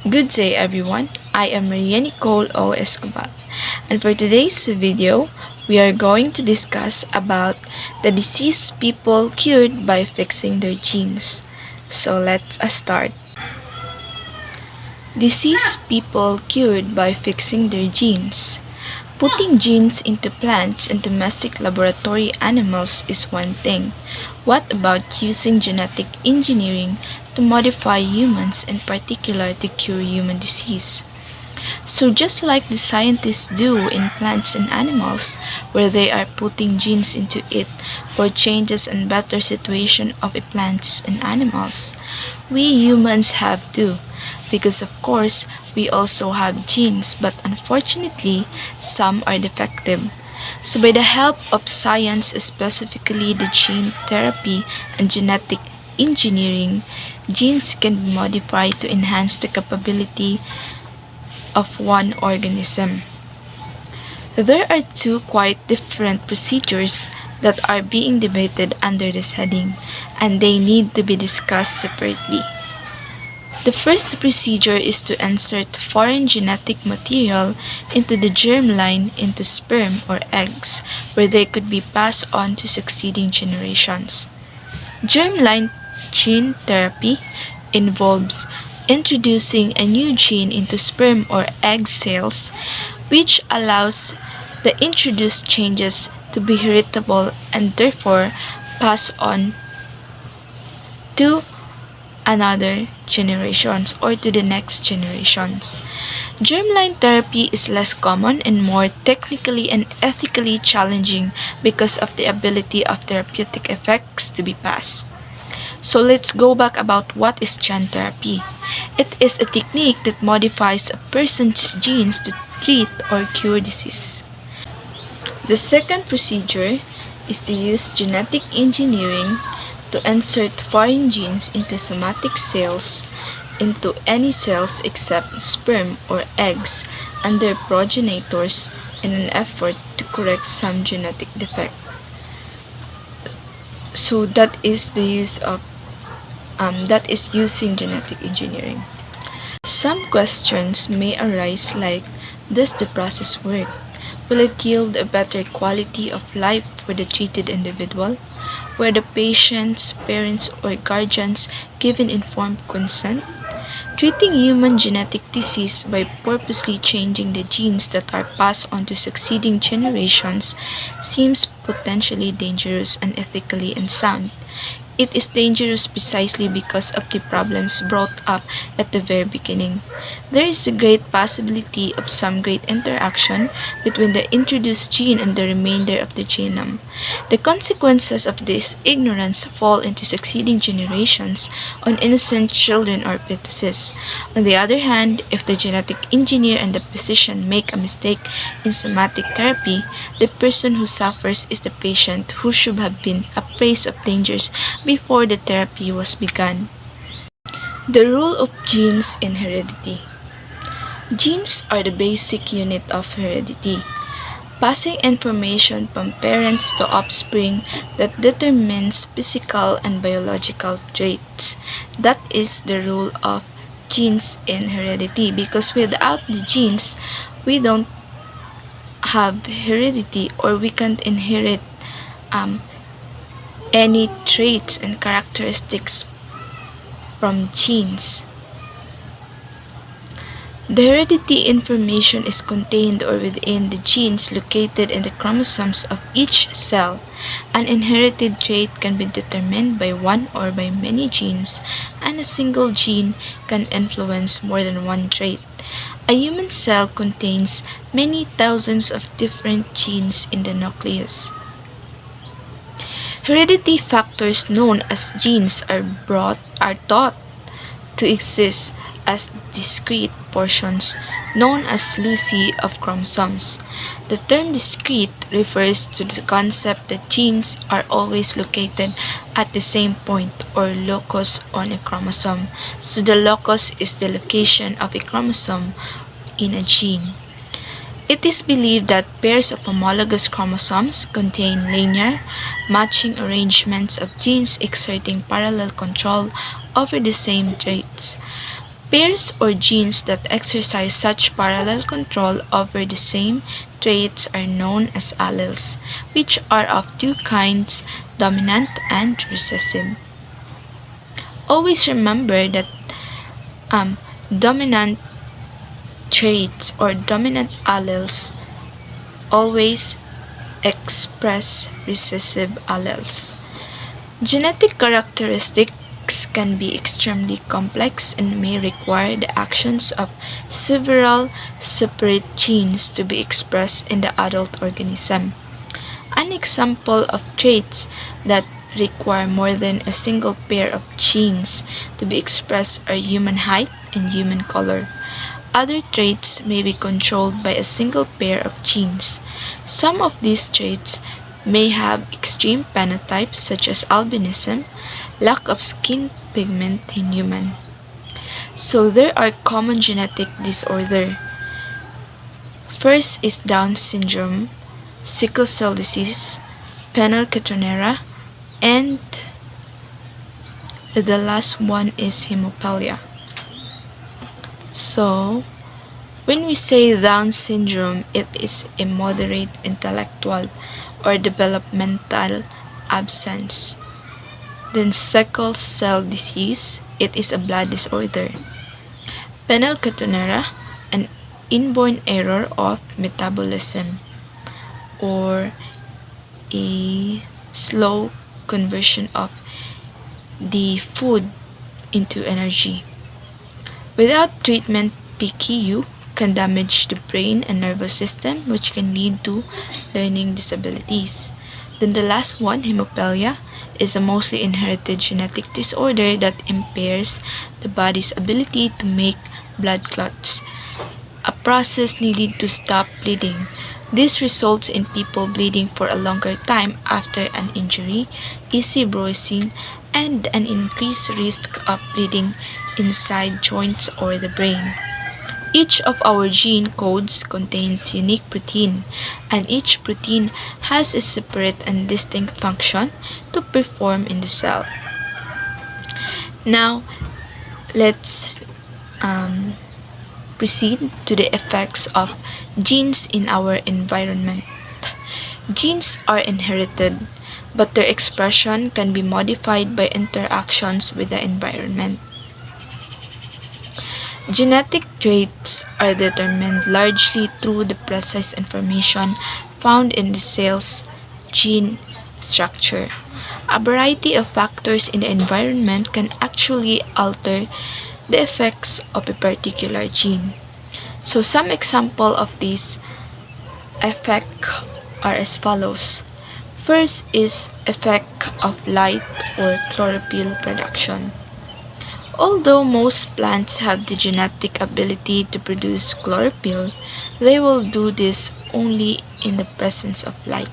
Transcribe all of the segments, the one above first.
Good day everyone, I am Maria Nicole O. Escobar, and for today's video, we are going to discuss about the disease people cured by fixing their genes. So let's start. Disease people cured by fixing their genes. Putting genes into plants and domestic laboratory animals is one thing. What about using genetic engineering to modify humans, in particular to cure human disease? So just like the scientists do in plants and animals, where they are putting genes into it for changes and better situation of the plants and animals, we humans have too. Because of course, we also have genes, but unfortunately, some are defective. So by the help of science, specifically the gene therapy and genetic engineering, genes can be modified to enhance the capability of one organism. There are two quite different procedures that are being debated under this heading, and they need to be discussed separately. The first procedure is to insert foreign genetic material into the germline into sperm or eggs, where they could be passed on to succeeding generations. Germline gene therapy involves introducing a new gene into sperm or egg cells, which allows the introduced changes to be heritable and therefore pass on to another generations or to the next generations. Germline therapy is less common and more technically and ethically challenging because of the ability of therapeutic effects to be passed. So let's go back about what is gene therapy. It is a technique that modifies a person's genes to treat or cure disease. The second procedure is to use genetic engineering to insert foreign genes into somatic cells into any cells except sperm or eggs and their progenitors in an effort to correct some genetic defect. So that is using genetic engineering. Some questions may arise like, does the process work? Will it yield a better quality of life for the treated individual? Were the patient's parents or guardians given informed consent? Treating human genetic disease by purposely changing the genes that are passed on to succeeding generations seems potentially dangerous and ethically unsound. It is dangerous precisely because of the problems brought up at the very beginning. There is a great possibility of some great interaction between the introduced gene and the remainder of the genome. The consequences of this ignorance fall into succeeding generations on innocent children or fetuses. On the other hand, if the genetic engineer and the physician make a mistake in somatic therapy, the person who suffers is the patient who should have been apprised of dangers before the therapy was begun. The role of genes in heredity. Genes are the basic unit of heredity, passing information from parents to offspring that determines physical and biological traits. That is the role of genes in heredity, because without the genes, we don't have heredity, or we can't inherit any traits and characteristics from genes. The heredity information is contained or within the genes located in the chromosomes of each cell. An inherited trait can be determined by one or by many genes, and a single gene can influence more than one trait. A human cell contains many thousands of different genes in the nucleus. Heredity factors known as genes are thought to exist as discrete portions known as loci of chromosomes. The term discrete refers to the concept that genes are always located at the same point or locus on a chromosome. So the locus is the location of a chromosome in a gene. It is believed that pairs of homologous chromosomes contain linear, matching arrangements of genes exerting parallel control over the same traits. Pairs or genes that exercise such parallel control over the same traits are known as alleles, which are of two kinds, dominant and recessive. Always remember that dominant traits or dominant alleles always express recessive alleles. Genetic characteristics can be extremely complex and may require the actions of several separate genes to be expressed in the adult organism. An example of traits that require more than a single pair of genes to be expressed are human height and human color. Other traits may be controlled by a single pair of genes. Some of these traits may have extreme phenotypes such as albinism, lack of skin pigment in human. So there are common genetic disorders. First is Down syndrome, sickle cell disease, phenylketonuria, and the last one is hemophilia. So, when we say Down syndrome, it is a moderate intellectual or developmental absence. Then sickle cell disease, it is a blood disorder. Phenylketonuria, an inborn error of metabolism or a slow conversion of the food into energy. Without treatment, PKU can damage the brain and nervous system, which can lead to learning disabilities. Then the last one, hemophilia, is a mostly inherited genetic disorder that impairs the body's ability to make blood clots, a process needed to stop bleeding. This results in people bleeding for a longer time after an injury, easy bruising, and an increased risk of bleeding inside joints or the brain. Each of our gene codes contains unique protein, and each protein has a separate and distinct function to perform in the cell. Now, let's proceed to the effects of genes in our environment. Genes are inherited, but their expression can be modified by interactions with the environment. Genetic traits are determined largely through the precise information found in the cell's gene structure. A variety of factors in the environment can actually alter the effects of a particular gene. So some example of these effects are as follows. First is effect of light or chlorophyll production. Although most plants have the genetic ability to produce chlorophyll, they will do this only in the presence of light.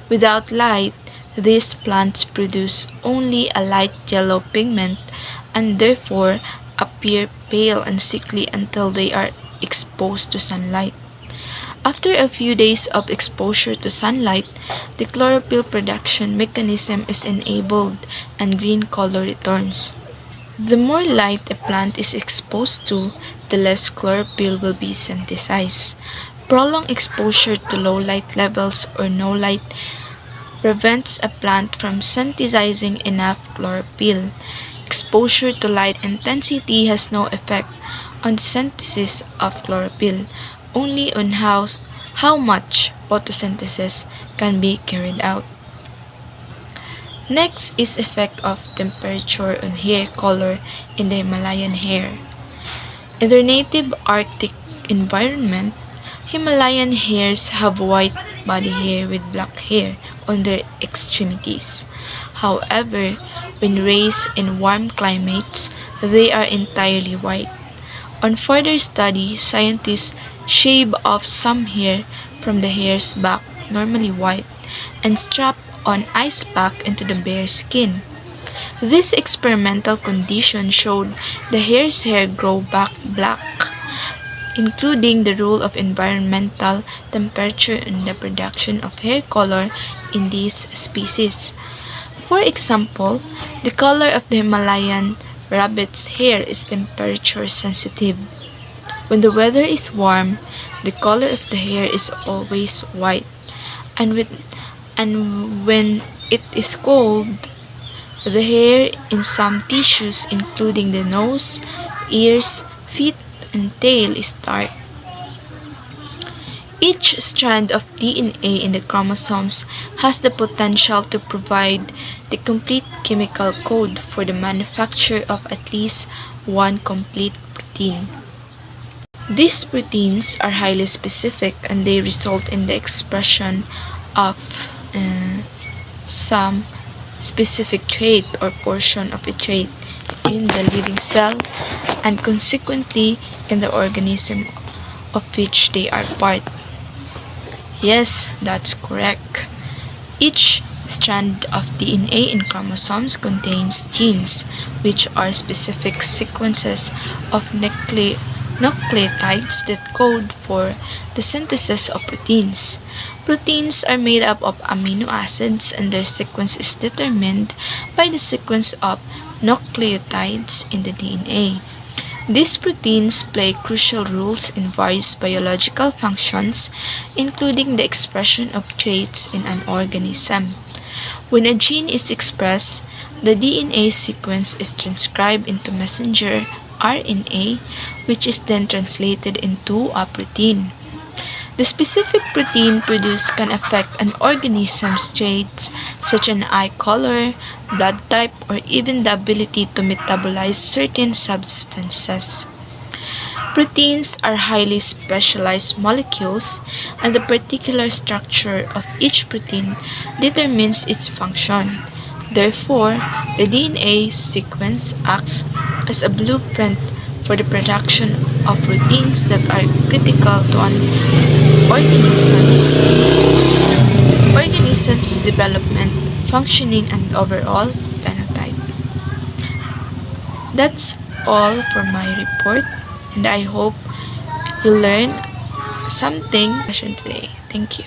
Without light, these plants produce only a light yellow pigment and therefore appear pale and sickly until they are exposed to sunlight. After a few days of exposure to sunlight, the chlorophyll production mechanism is enabled and green color returns. The more light a plant is exposed to, the less chlorophyll will be synthesized. Prolonged exposure to low light levels or no light prevents a plant from synthesizing enough chlorophyll. Exposure to light intensity has no effect on the synthesis of chlorophyll, only on how much photosynthesis can be carried out. Next is effect of temperature on hair color in the Himalayan hair. In their native Arctic environment, Himalayan hares have white body hair with black hair on their extremities. However, when raised in warm climates, they are entirely white. On further study, scientists shave off some hair from the hare's back, normally white, and strap on ice pack into the bear's skin. This experimental condition showed the hare's hair grow back black, including the role of environmental temperature in the production of hair color in these species. For example, the color of the Himalayan rabbit's hair is temperature sensitive. When the weather is warm, the color of the hair is always white, and when it is cold, the hair in some tissues, including the nose, ears, feet, and tail, is dark. Each strand of DNA in the chromosomes has the potential to provide the complete chemical code for the manufacture of at least one complete protein. These proteins are highly specific and they result in the expression of some specific trait or portion of a trait in the living cell and consequently in the organism of which they are part. Yes, that's correct. Each strand of DNA in chromosomes contains genes, which are specific sequences of nucleotides that code for the synthesis of proteins. Proteins are made up of amino acids, and their sequence is determined by the sequence of nucleotides in the DNA. These proteins play crucial roles in various biological functions, including the expression of traits in an organism. When a gene is expressed, the DNA sequence is transcribed into messenger RNA, which is then translated into a protein. The specific protein produced can affect an organism's traits such as eye color, blood type, or even the ability to metabolize certain substances. Proteins are highly specialized molecules, and the particular structure of each protein determines its function. Therefore, the DNA sequence acts as a blueprint for the production of proteins that are critical to an organism's development, functioning, and overall phenotype. That's all for my report, and I hope you learn something today. Thank you.